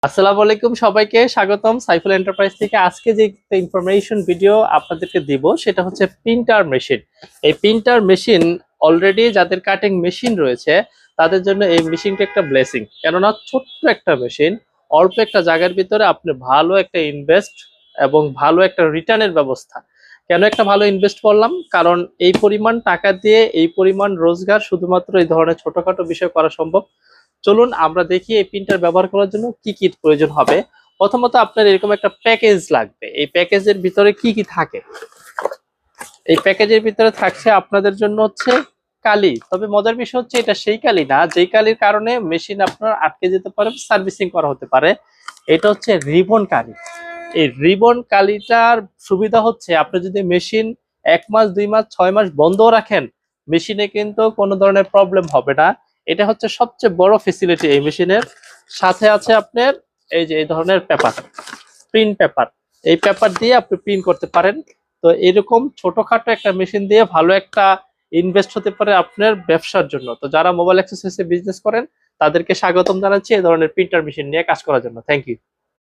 আসসালামু আলাইকুম, সবাইকে স্বাগতম সাইফুল এন্টারপ্রাইজ থেকে। আজকে যে ইনফরমেশন ভিডিও আপনাদেরকে দিব সেটা হচ্ছে প্রিন্টার মেশিন। এই প্রিন্টার মেশিন অলরেডি যাদের কাটিং মেশিন রয়েছে তাদের জন্য এই মেশিনটা একটা ব্লেসিং। কেননা ছোট্ট একটা মেশিন, অল্প একটা জায়গার ভিতরে আপনি ভালো একটা ইনভেস্ট এবং ভালো একটা রিটার্নের ব্যবস্থা। কেন একটা ভালো ইনভেস্ট করলাম? কারণ এই পরিমাণ টাকা দিয়ে এই পরিমাণ রোজগার শুধুমাত্র এই ধরনের ছোটখাটো বিষয় করা সম্ভব। চলুন আমরা দেখি এই প্রিন্টার ব্যবহার করার জন্য কি কি প্রয়োজন হবে। প্রথমত আপনার এরকম একটা প্যাকেজ লাগবে। এই প্যাকেজের ভিতরে কি কি থাকে? এই প্যাকেজের ভিতরে থাকছে আপনাদের জন্য হচ্ছে কালি। তবে মজার বিষয় হচ্ছে এটা সেই কালি না যেই কালির কারণে মেশিন আপনার আটকে যেতে পারে, সার্ভিসিং করা হতে পারে। এটা হচ্ছে রিবন কালি। এই রিবন কালিটার সুবিধা হচ্ছে আপনি যদি মেশিন 1 মাস 2 মাস 6 মাস বন্ধ রাখেন, মেশিনে কিন্তু কোনো ধরনের প্রবলেম হবে না। এটা হচ্ছে সবচেয়ে বড় ফেসিলিটি এই মেশিনের। সাথে আছে আপনার এই যে এই ধরনের পেপার, প্রিন্ট পেপার। এই পেপার দিয়ে আপনি প্রিন্ট করতে পারেন। তো এরকম ছোটখাটো একটা মেশিন দিয়ে ভালো একটা ইনভেস্ট হতে পারে আপনার ব্যবসার জন্য। তো যারা মোবাইল অ্যাক্সেসরিজে বিজনেস করেন তাদেরকে স্বাগতম জানাচ্ছি এই ধরনের প্রিন্টার মেশিন নিয়ে কাজ করার জন্য। Thank you.